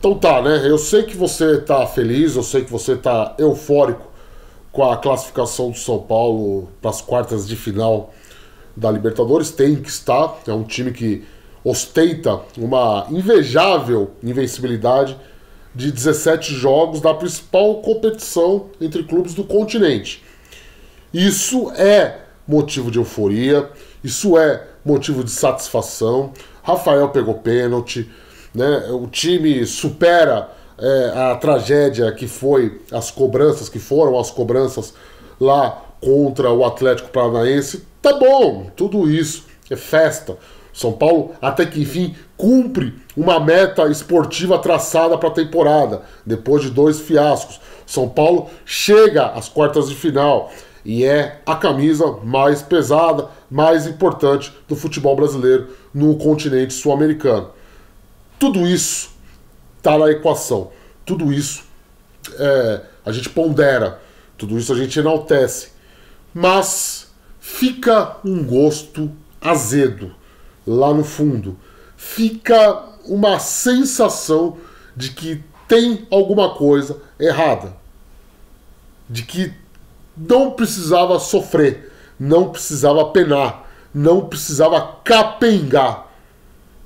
Então tá, né? Eu sei que você tá feliz, eu sei que você tá eufórico com a classificação do São Paulo para as quartas de final da Libertadores. Tem que estar, é um time que ostenta uma invejável invencibilidade de 17 jogos da principal competição entre clubes do continente. Isso é motivo de euforia, isso é motivo de satisfação. Rafael pegou pênalti, né? O time supera a tragédia que foi que foram as cobranças lá contra o Atlético Paranaense. Tá bom, tudo isso é festa. São Paulo, até que enfim, cumpre uma meta esportiva traçada para a temporada, depois de 2 fiascos. São Paulo chega às quartas de final e é a camisa mais pesada, mais importante do futebol brasileiro no continente sul-americano. Tudo isso está na equação, tudo isso a gente pondera, tudo isso a gente enaltece, mas fica um gosto azedo lá no fundo, fica uma sensação de que tem alguma coisa errada, de que não precisava sofrer, não precisava penar, não precisava capengar.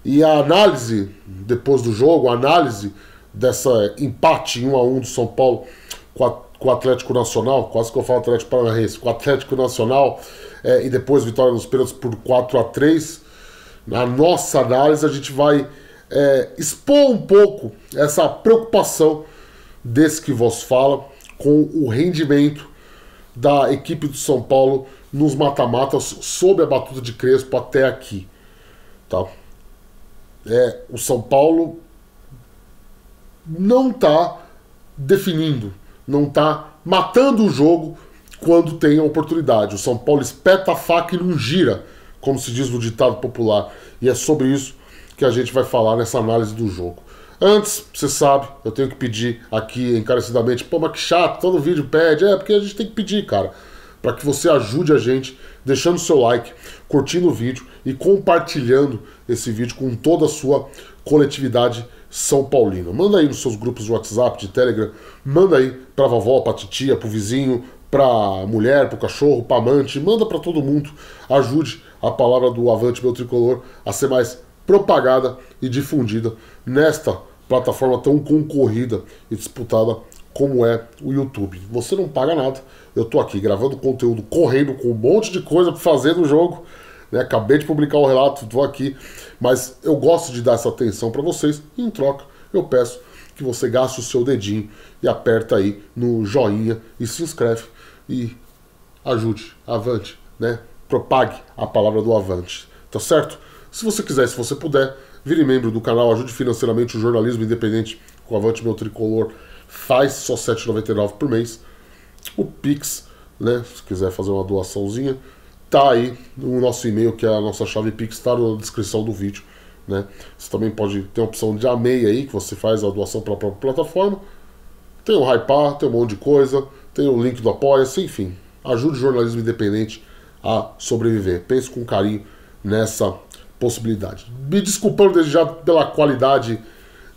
E a análise, depois do jogo, a análise dessa empate em 1-1 do São Paulo com o Atlético Nacional, quase que eu falo Atlético Paranaense, com o Atlético Nacional, e depois vitória nos pênaltis por 4-3, na nossa análise a gente vai expor um pouco essa preocupação desse que vos fala com o rendimento da equipe do São Paulo nos mata-matas sob a batuta de Crespo até aqui. Tá? O São Paulo não está definindo, não está matando o jogo quando tem a oportunidade. O São Paulo espeta a faca e não gira, como se diz no ditado popular. E é sobre isso que a gente vai falar nessa análise do jogo. Antes, você sabe, eu tenho que pedir aqui encarecidamente, pô, mas que chato, todo vídeo pede. Porque a gente tem que pedir, cara, para que você ajude a gente, deixando seu like, curtindo o vídeo e compartilhando esse vídeo com toda a sua coletividade são paulina. Manda aí nos seus grupos de WhatsApp, de Telegram, manda aí pra vovó, pra titia, pro vizinho, pra mulher, pro cachorro, pra amante, manda pra todo mundo. Ajude a palavra do Avante Meu Tricolor a ser mais propagada e difundida nesta plataforma tão concorrida e disputada como é o YouTube. Você não paga nada, eu tô aqui gravando conteúdo, correndo com um monte de coisa para fazer no jogo, né? Acabei de publicar o relato, tô aqui, mas eu gosto de dar essa atenção para vocês e em troca eu peço que você gaste o seu dedinho e aperta aí no joinha e se inscreve e ajude, avante, né? Propague a palavra do Avante, tá certo? Se você quiser, se você puder, vire membro do canal, ajude financeiramente o jornalismo independente com o Avante Meu Tricolor, faz só R$ 7,99 por mês. O Pix, né, se quiser fazer uma doaçãozinha, tá aí no nosso e-mail, que é a nossa chave Pix, tá na descrição do vídeo, né? Você também pode ter a opção de AMEI aí, que você faz a doação pela própria plataforma. Tem o Hypar, tem um monte de coisa, tem o link do Apoia-se, enfim. Ajude o jornalismo independente a sobreviver. Pense com carinho nessa possibilidade. Me desculpando desde já pela qualidade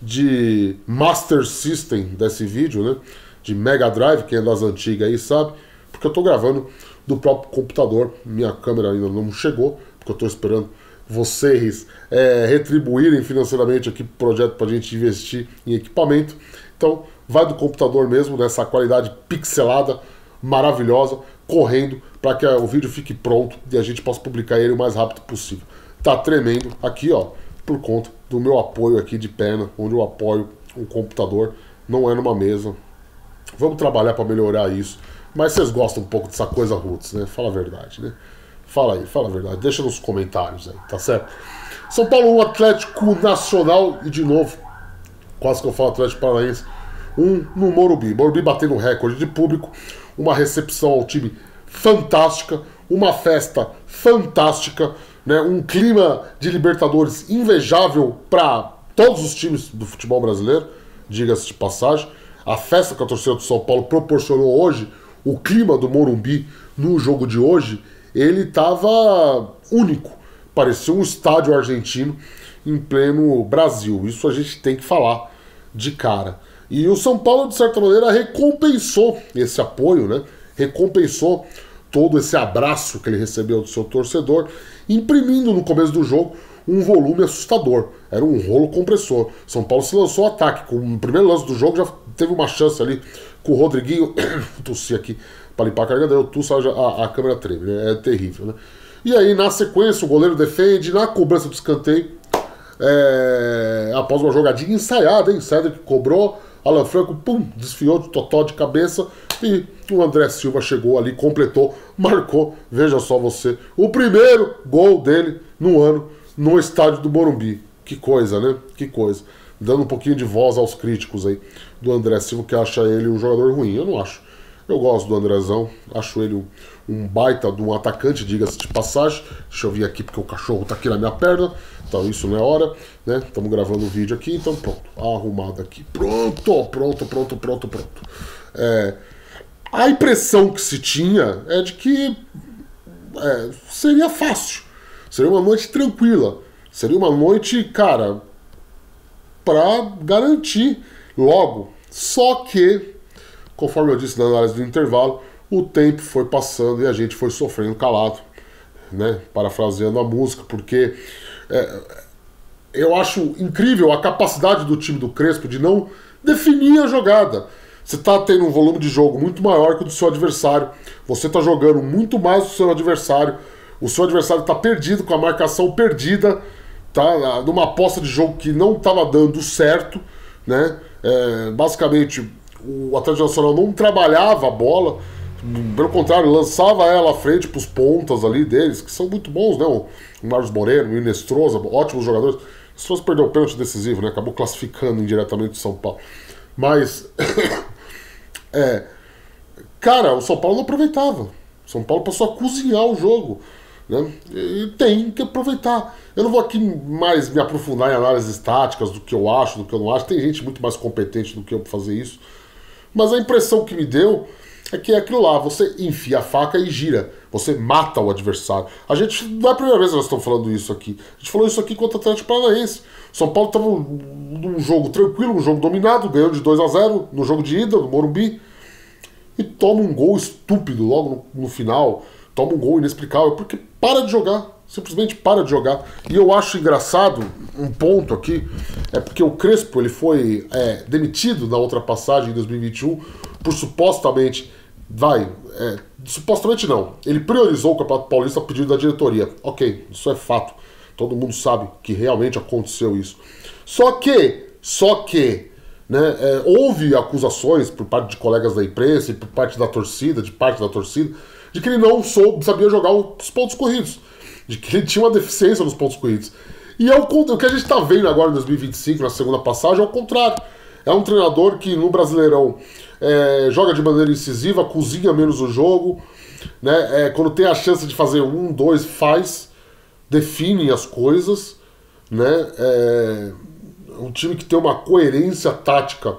de Master System desse vídeo, né? De Mega Drive, quem é das antigas aí sabe, porque eu tô gravando do próprio computador, minha câmera ainda não chegou, porque eu tô esperando vocês retribuírem financeiramente aqui pro projeto pra gente investir em equipamento. Então vai do computador mesmo, nessa qualidade pixelada, maravilhosa, correndo para que o vídeo fique pronto e a gente possa publicar ele o mais rápido possível. Tá tremendo aqui, ó, por conta do meu apoio aqui de perna, onde eu apoio um computador, não é numa mesa. Vamos trabalhar para melhorar isso. Mas vocês gostam um pouco dessa coisa roots, né? Fala a verdade, né? Fala aí, fala a verdade. Deixa nos comentários aí, tá certo? São Paulo 1, Atlético Nacional e de novo, quase que eu falo Atlético Paranaense, no Morumbi. Morumbi batendo recorde de público, uma recepção ao time fantástica, uma festa fantástica, né? Um clima de Libertadores invejável para todos os times do futebol brasileiro, diga-se de passagem. A festa que a torcida do São Paulo proporcionou hoje, o clima do Morumbi no jogo de hoje, ele estava único. Parecia um estádio argentino em pleno Brasil. Isso a gente tem que falar de cara. E o São Paulo, de certa maneira, recompensou esse apoio, né? Recompensou todo esse abraço que ele recebeu do seu torcedor, imprimindo no começo do jogo um volume assustador. Era um rolo compressor. São Paulo se lançou ao ataque. Com o primeiro lance do jogo já teve uma chance ali com o Rodriguinho. Tossi aqui para limpar a carga dele. Eu tusso, a câmera treme, né? É terrível, né? E aí, na sequência, o goleiro defende, na cobrança do escanteio, após uma jogadinha ensaiada, hein? Cédric que cobrou, Alan Franco, pum, desfiou de totó de cabeça e o André Silva chegou ali, completou, marcou, veja só você, o primeiro gol dele no ano no estádio do Morumbi. Que coisa, né? Que coisa. Dando um pouquinho de voz aos críticos aí do André Silva, que acha ele um jogador ruim. Eu não acho. Eu gosto do Andrezão, acho ele um baita de um atacante, diga-se de passagem. Deixa eu vir aqui porque o cachorro tá aqui na minha perna, então isso não é hora, né? Estamos gravando o vídeo aqui, então pronto, arrumado aqui. Pronto. A impressão que se tinha é de que seria fácil, seria uma noite tranquila, seria uma noite, cara, para garantir logo. Só que, conforme eu disse na análise do intervalo, o tempo foi passando e a gente foi sofrendo calado, né? Parafraseando a música, porque eu acho incrível a capacidade do time do Crespo de não definir a jogada. Você está tendo um volume de jogo muito maior que o do seu adversário, você está jogando muito mais do seu adversário, o seu adversário está perdido, com a marcação perdida, tá numa aposta de jogo que não estava dando certo, né? Basicamente, o Atlético Nacional não trabalhava a bola, pelo contrário, lançava ela à frente para os pontas ali deles, que são muito bons, né? O Marcos Moreno, o Inestrosa, ótimos jogadores. O Inestrosa perdeu o pênalti decisivo, né? Acabou classificando indiretamente o São Paulo. Mas, cara, o São Paulo não aproveitava. O São Paulo passou a cozinhar o jogo, né? E tem que aproveitar. Eu não vou aqui mais me aprofundar em análises táticas do que eu acho, do que eu não acho. Tem gente muito mais competente do que eu para fazer isso. Mas a impressão que me deu é que é aquilo lá, você enfia a faca e gira, você mata o adversário. A gente, não é a primeira vez que nós estamos falando isso aqui. A gente falou isso aqui contra o Atlético Paranaense. O São Paulo estava num jogo tranquilo, um jogo dominado, ganhou de 2-0 no jogo de ida, no Morumbi, e toma um gol estúpido logo no final, toma um gol inexplicável, porque para de jogar, simplesmente para de jogar. E eu acho engraçado, um ponto aqui, é porque o Crespo ele foi demitido na outra passagem em 2021 por supostamente, supostamente não, ele priorizou o Campeonato Paulista a pedido da diretoria. Ok, isso é fato, todo mundo sabe que realmente aconteceu isso. Só que, né, houve acusações por parte de colegas da imprensa e por parte da torcida, de que ele não sabia jogar os pontos corridos, de que ele tinha uma deficiência nos pontos corridos. E o que a gente está vendo agora em 2025, na segunda passagem, é o contrário. É um treinador que no Brasileirão joga de maneira incisiva, cozinha menos o jogo, né? Quando tem a chance de fazer 1, 2, faz, define as coisas, né? Um time que tem uma coerência tática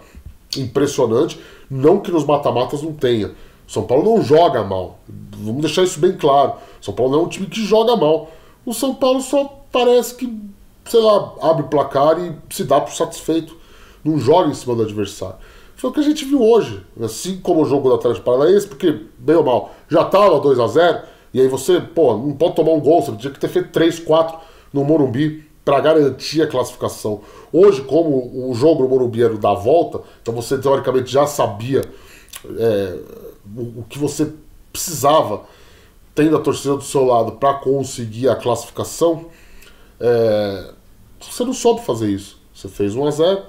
impressionante, não que nos mata-matas não tenha. São Paulo não joga mal, vamos deixar isso bem claro. São Paulo não é um time que joga mal. O São Paulo só parece que, sei lá, abre o placar e se dá por satisfeito, não joga em cima do adversário. Foi o que a gente viu hoje, assim como o jogo do Atlético Paranaense, porque, bem ou mal, já estava 2-0, e aí você, não pode tomar um gol, você tinha que ter feito 3, 4 no Morumbi para garantir a classificação. Hoje, como o jogo no Morumbi era o da volta, então você teoricamente já sabia o que você precisava, tendo a torcida do seu lado para conseguir a classificação, você não soube fazer isso. Você fez 1-0,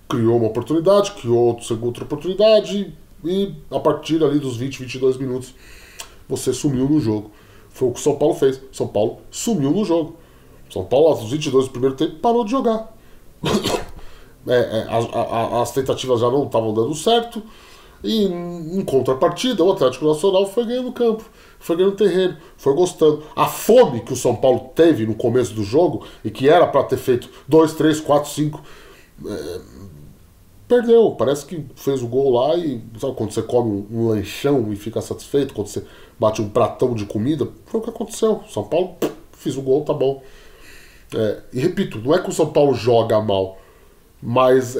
criou uma oportunidade, criou outra oportunidade e a partir ali dos 20, 22 minutos você sumiu no jogo. Foi o que o São Paulo fez. São Paulo sumiu no jogo. São Paulo, aos 22 do primeiro tempo, parou de jogar. As tentativas já não estavam dando certo e em contrapartida o Atlético Nacional foi ganhando campo, foi ganhando terreno, foi gostando. A fome que o São Paulo teve no começo do jogo e que era para ter feito 2, 3, 4, 5... perdeu, parece que fez o gol lá e sabe quando você come um lanchão e fica satisfeito, quando você bate um pratão de comida, foi o que aconteceu. São Paulo, fiz o gol, tá bom. E repito, não é que o São Paulo joga mal, mas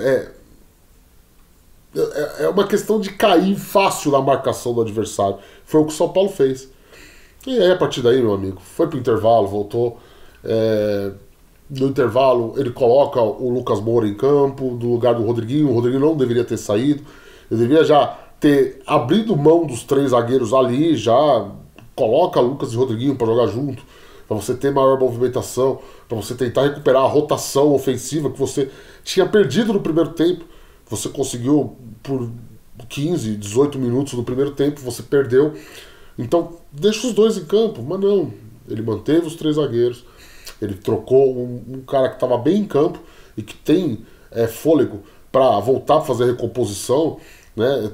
é uma questão de cair fácil na marcação do adversário. Foi o que o São Paulo fez. E aí, a partir daí, meu amigo, foi pro intervalo, voltou. No intervalo, ele coloca o Lucas Moura em campo, no lugar do Rodriguinho. O Rodriguinho não deveria ter saído. Ele deveria já ter abrido mão dos 3 zagueiros ali, já coloca Lucas e Rodriguinho para jogar junto, para você ter maior movimentação, para você tentar recuperar a rotação ofensiva que você tinha perdido no primeiro tempo. Você conseguiu por 15, 18 minutos no primeiro tempo, você perdeu. Então, deixa os 2 em campo, mas não. Ele manteve os 3 zagueiros, ele trocou um cara que estava bem em campo e que tem fôlego para voltar a fazer a recomposição, né?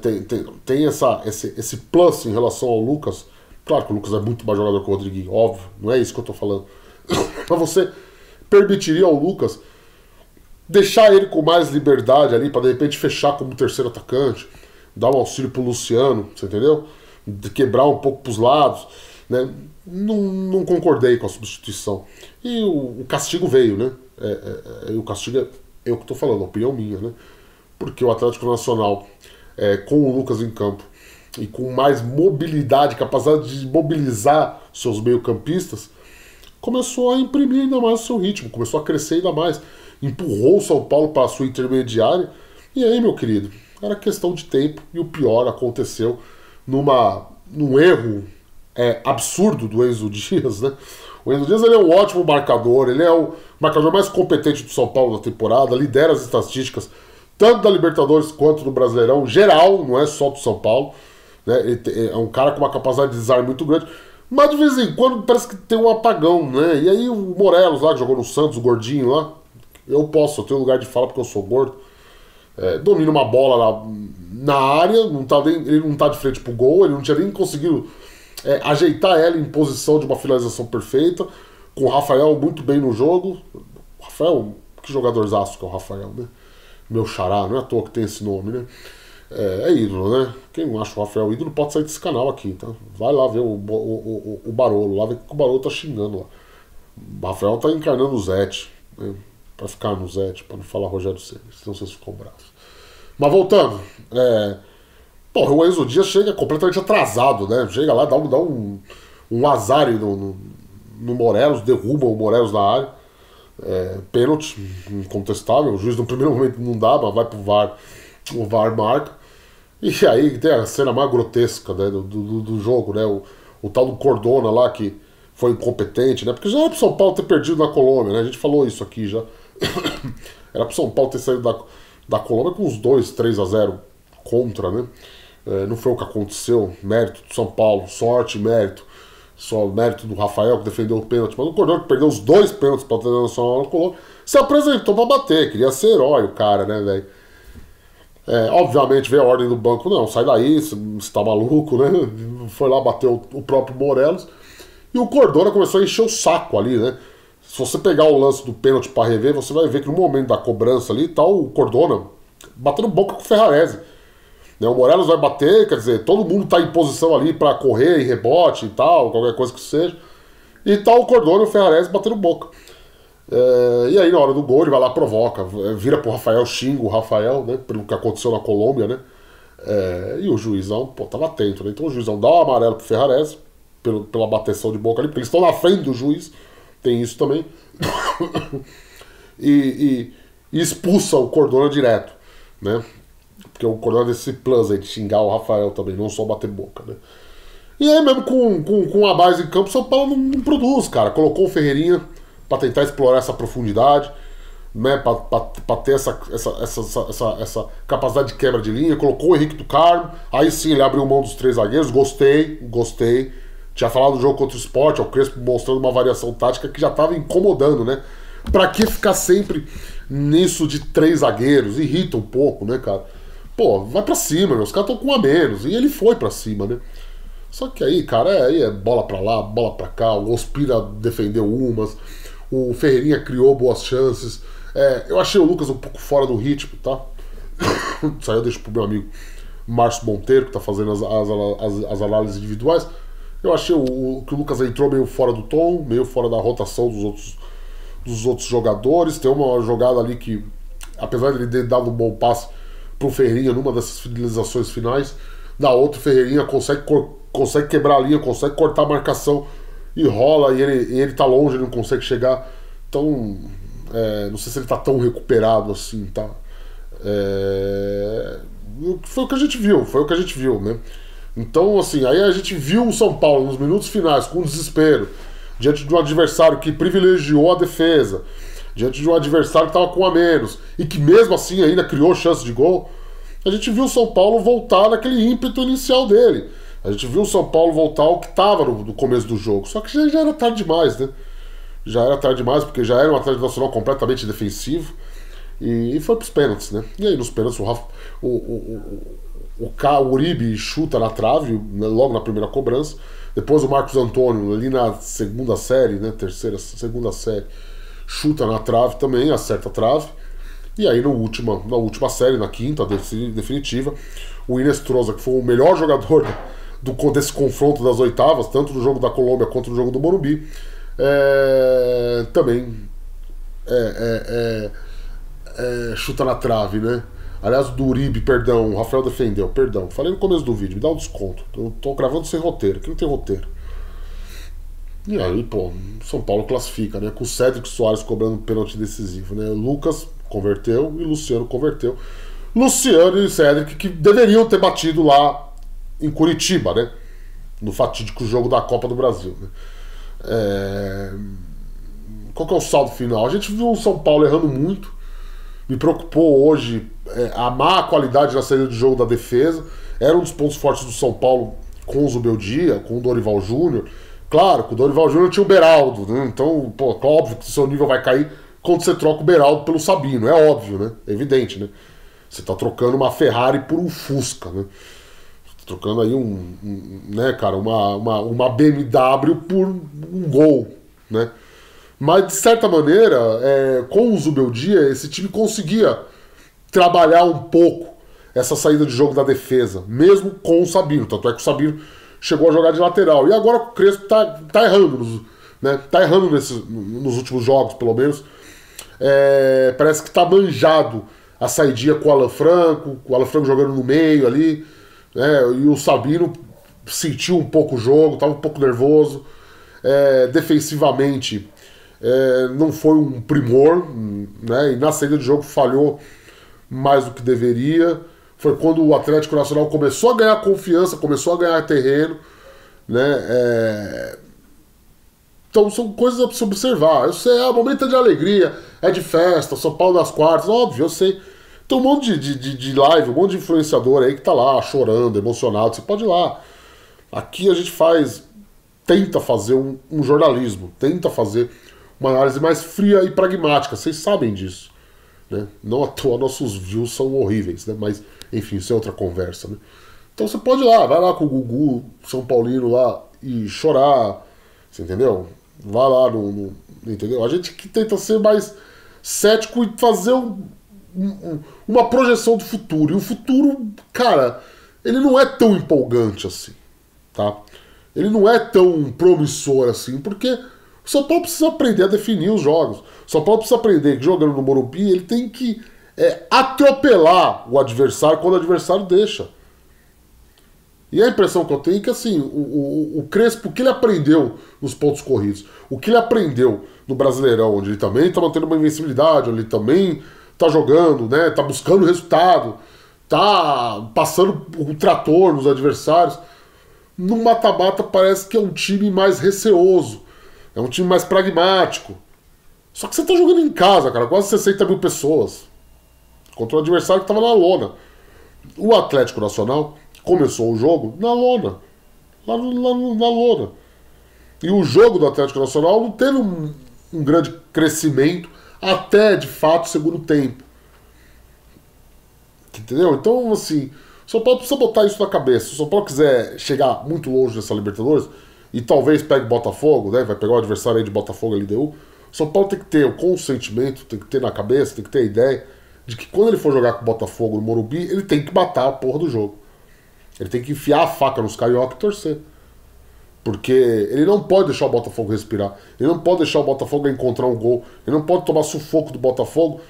Tem esse plus em relação ao Lucas. Claro que o Lucas é muito mais jogador que o Rodriguinho, óbvio, não é isso que eu estou falando. Mas você permitiria ao Lucas deixar ele com mais liberdade ali, para de repente fechar como terceiro atacante, dar um auxílio pro Luciano, você entendeu? De quebrar um pouco pros lados, né? Não concordei com a substituição. E o castigo veio, né? O castigo é eu que estou falando, a opinião minha, né? Porque o Atlético Nacional, com o Lucas em campo e com mais mobilidade, capacidade de mobilizar seus meio-campistas, começou a imprimir ainda mais o seu ritmo, começou a crescer ainda mais, empurrou o São Paulo para a sua intermediária. E aí, meu querido, era questão de tempo, e o pior aconteceu num erro absurdo do Enzo Dias, né? O Enzo Dias, ele é um ótimo marcador, ele é o marcador mais competente do São Paulo na temporada, lidera as estatísticas tanto da Libertadores quanto do Brasileirão geral, não é só do São Paulo, né? Ele é um cara com uma capacidade de desarme muito grande, mas de vez em quando parece que tem um apagão, né? E aí o Morelos lá, que jogou no Santos, o gordinho lá, eu tenho lugar de fala porque eu sou gordo, domina uma bola lá na área, ele não tá de frente pro gol, ele não tinha nem conseguido ajeitar ela em posição de uma finalização perfeita, com o Rafael muito bem no jogo. O Rafael, que jogadorzaço que é o Rafael, né? Meu xará, não é à toa que tem esse nome, né? É ídolo, né? Quem não acha o Rafael ídolo pode sair desse canal aqui, tá? Vai lá ver o Barolo, lá ver que o Barolo tá xingando lá. O Rafael tá encarnando o Zete, né? Pra ficar no Zete, pra não falar Rogério Ceni, senão vocês ficam bravos. Mas voltando, porra, o Enzo Dias chega completamente atrasado, né? Chega lá, dá um azar no Morelos, derruba o Morelos na área. Pênalti, incontestável. O juiz no primeiro momento não dá, mas vai pro VAR. O VAR marca. E aí tem a cena mais grotesca, né, do jogo, né? O tal do Cordona lá, que foi incompetente, né? Porque já era pro São Paulo ter perdido na Colômbia, né? A gente falou isso aqui já. Era pro São Paulo ter saído da Colômbia com uns 2-3-0 contra, né? Não foi o que aconteceu. Mérito do São Paulo, sorte, mérito. Só mérito do Rafael, que defendeu o pênalti. Mas o Cordona, que perdeu os 2 pênaltis para o Internacional na Colômbia, se apresentou para bater. Queria ser herói o cara, né, velho? Obviamente veio a ordem do banco, não, sai daí, você tá maluco, né? Foi lá bater o próprio Morelos. E o Cordona começou a encher o saco ali, né? Se você pegar o lance do pênalti para rever, você vai ver que no momento da cobrança ali tá o Cordona batendo boca com o Ferrarese. O Morelos vai bater, quer dizer, todo mundo tá em posição ali para correr e rebote e tal, qualquer coisa que seja. E tá o Cordona e o Ferrarese batendo boca. E aí na hora do gol ele vai lá, provoca, vira pro Rafael, xinga o Rafael, né, pelo que aconteceu na Colômbia, né. E o juizão, tava atento, né. Então o juizão dá o amarelo pro Ferrarese, pela bateção de boca ali, porque eles estão na frente do juiz, tem isso também. e expulsa o Cordona direto, né. Porque o Cordona desse plus aí de xingar o Rafael também, não só bater boca, né. E aí mesmo com a base em campo, São Paulo não produz, cara. Colocou o Ferreirinha para tentar explorar essa profundidade, né, para ter essa capacidade de quebra de linha. Colocou o Henrique do Carmo, aí sim ele abriu mão dos 3 zagueiros, gostei. Tinha falado do jogo contra o Sport, o Crespo mostrando uma variação tática que já estava incomodando, né. Pra que ficar sempre nisso de 3 zagueiros? Irrita um pouco, né, cara. Pô, vai pra cima, os caras estão com um a menos, e ele foi pra cima, né. Só que aí, cara, aí é bola pra lá, bola pra cá, o Ospina defendeu umas, o Ferreirinha criou boas chances. Eu achei o Lucas um pouco fora do ritmo, tá? Isso aí eu deixo pro meu amigo Márcio Monteiro, que tá fazendo as análises individuais. Eu achei que o Lucas entrou meio fora do tom, meio fora da rotação dos outros jogadores. Tem uma jogada ali que, apesar de ele ter dado um bom passe pro Ferreirinha numa dessas finalizações finais. Na outra, o Ferreirinha consegue quebrar a linha, consegue cortar a marcação e rola, e ele tá longe, ele não consegue chegar. Então, não sei se ele tá tão recuperado assim, tá? Foi o que a gente viu, né? Então, assim, aí a gente viu o São Paulo nos minutos finais com desespero, diante de um adversário que privilegiou a defesa, diante de um adversário que estava com a menos, e que mesmo assim ainda criou chance de gol. A gente viu o São Paulo voltar naquele ímpeto inicial dele. A gente viu o São Paulo voltar ao que estava no começo do jogo. Só que já era tarde demais, né? Já era tarde demais, porque já era um Atlético Nacional completamente defensivo. E foi pros pênaltis, né? E aí nos pênaltis o Uribe chuta na trave, né, logo na primeira cobrança. Depois o Marcos Antônio, ali na segunda série, né? Segunda série, chuta na trave também, acerta a trave. E aí na última série, na quinta, definitiva, o Inestrosa, que foi o melhor jogador desse confronto das oitavas, tanto no jogo da Colômbia quanto no jogo do Morumbi, também chuta na trave, né? Aliás, do Uribe, perdão, o Rafael defendeu, perdão. Falei no começo do vídeo, me dá um desconto. Eu tô gravando sem roteiro, aqui não tem roteiro. E aí, pô, São Paulo classifica, né? Com o Cédric Soares cobrando um pênalti decisivo, né? O Lucas converteu e o Luciano converteu. Luciano e Cédric que deveriam ter batido lá em Curitiba, né? No fatídico jogo da Copa do Brasil, né? Qual que é o saldo final? A gente viu o São Paulo errando muito. Me preocupou hoje a má qualidade da saída de jogo da defesa. Era um dos pontos fortes do São Paulo com o Zubeldia, com o Dorival Júnior. Claro, com o Dorival Júnior tinha o Beraldo, né? Então, pô, óbvio que o seu nível vai cair quando você troca o Beraldo pelo Sabino. É óbvio, né? É evidente, né? Você tá trocando uma Ferrari por um Fusca, né? Trocando aí né, cara, uma BMW por um Gol, né? Mas, de certa maneira, com o Zubeldia, esse time conseguia trabalhar um pouco essa saída de jogo da defesa, mesmo com o Sabino. Tanto é que o Sabino chegou a jogar de lateral. E agora o Crespo tá errando, né? Tá errando nos últimos jogos, pelo menos. Parece que tá manjado a saidinha com o Alan Franco jogando no meio ali, né? E o Sabino sentiu um pouco o jogo, tava um pouco nervoso. Defensivamente, não foi um primor, né? E na saída de jogo falhou mais do que deveria. Foi quando o Atlético Nacional começou a ganhar confiança, começou a ganhar terreno, né? Então são coisas a se observar. Eu sei, momento de alegria, é de festa, São Paulo nas quartas, óbvio, eu sei. Tem um monte de live, um monte de influenciador aí que tá lá chorando, emocionado. Você pode ir lá. Aqui a gente tenta fazer um jornalismo, tenta fazer uma análise mais fria e pragmática. Vocês sabem disso, né? Não à toa nossos views são horríveis, né? Mas, enfim, isso é outra conversa, né? Então você pode ir lá, vai lá com o Gugu, São Paulino lá e chorar, você entendeu? Vai lá entendeu? A gente que tenta ser mais cético e fazer uma projeção do futuro. E o futuro, cara, ele não é tão empolgante assim, tá? Ele não é tão promissor assim, porque o São Paulo precisa aprender a definir os jogos. O São Paulo precisa aprender que jogando no Morumbi ele tem que atropelar o adversário quando o adversário deixa. E a impressão que eu tenho é que assim, o Crespo, o que ele aprendeu nos pontos corridos, o que ele aprendeu no Brasileirão, onde ele também está mantendo uma invencibilidade, onde ele também está jogando, né, está buscando resultado, está passando o trator nos adversários, no mata-mata parece que é um time mais receoso, é um time mais pragmático. Só que você está jogando em casa, cara, quase 60 mil pessoas, contra um adversário que estava na lona. O Atlético Nacional começou o jogo na lona. Lá na lona. E o jogo do Atlético Nacional não teve um grande crescimento até, de fato, o segundo tempo. Entendeu? Então, assim, o São Paulo precisa botar isso na cabeça. Se o São Paulo quiser chegar muito longe nessa Libertadores, e talvez pegue Botafogo, né? Vai pegar o adversário aí de Botafogo e LDU, o São Paulo tem que ter o consentimento, tem que ter na cabeça, tem que ter a ideia de que quando ele for jogar com o Botafogo no Morumbi, ele tem que matar a porra do jogo. Ele tem que enfiar a faca nos carioca e torcer. Porque ele não pode deixar o Botafogo respirar. Ele não pode deixar o Botafogo encontrar um gol. Ele não pode tomar sufoco do Botafogo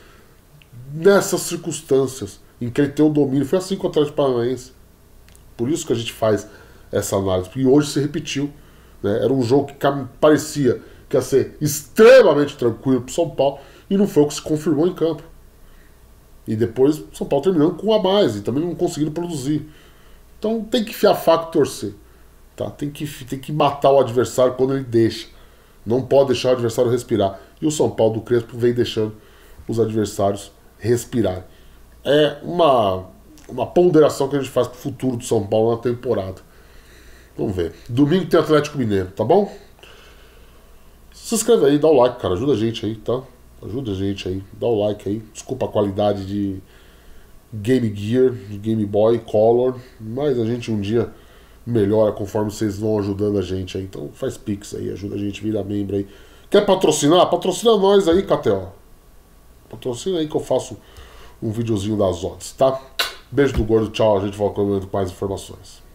nessas circunstâncias. em que ele tem o domínio. Foi assim com o Atlético Paranaense. Por isso que a gente faz essa análise. E hoje se repetiu. Né? Era um jogo que parecia que ia ser extremamente tranquilo para o São Paulo e não foi o que se confirmou em campo. E depois o São Paulo terminando com um a mais e também não conseguindo produzir. Então tem que enfiar a faca e torcer. Tá? Tem que matar o adversário quando ele deixa. Não pode deixar o adversário respirar. E o São Paulo do Crespo vem deixando os adversários respirarem. É uma ponderação que a gente faz pro futuro do São Paulo na temporada. Vamos ver. Domingo tem Atlético Mineiro, tá bom? Se inscreve aí, dá o like, cara. Ajuda a gente aí, tá? Ajuda a gente aí. Dá o like aí. Desculpa a qualidade de Game Gear, de Game Boy Color. Mas a gente um dia melhora conforme vocês vão ajudando a gente aí. Então faz pix aí, ajuda a gente, vira membro aí. Quer patrocinar? Patrocina nós aí, KTO. Patrocina aí que eu faço um videozinho das odds, tá? Beijo do gordo, tchau. A gente volta com mais informações.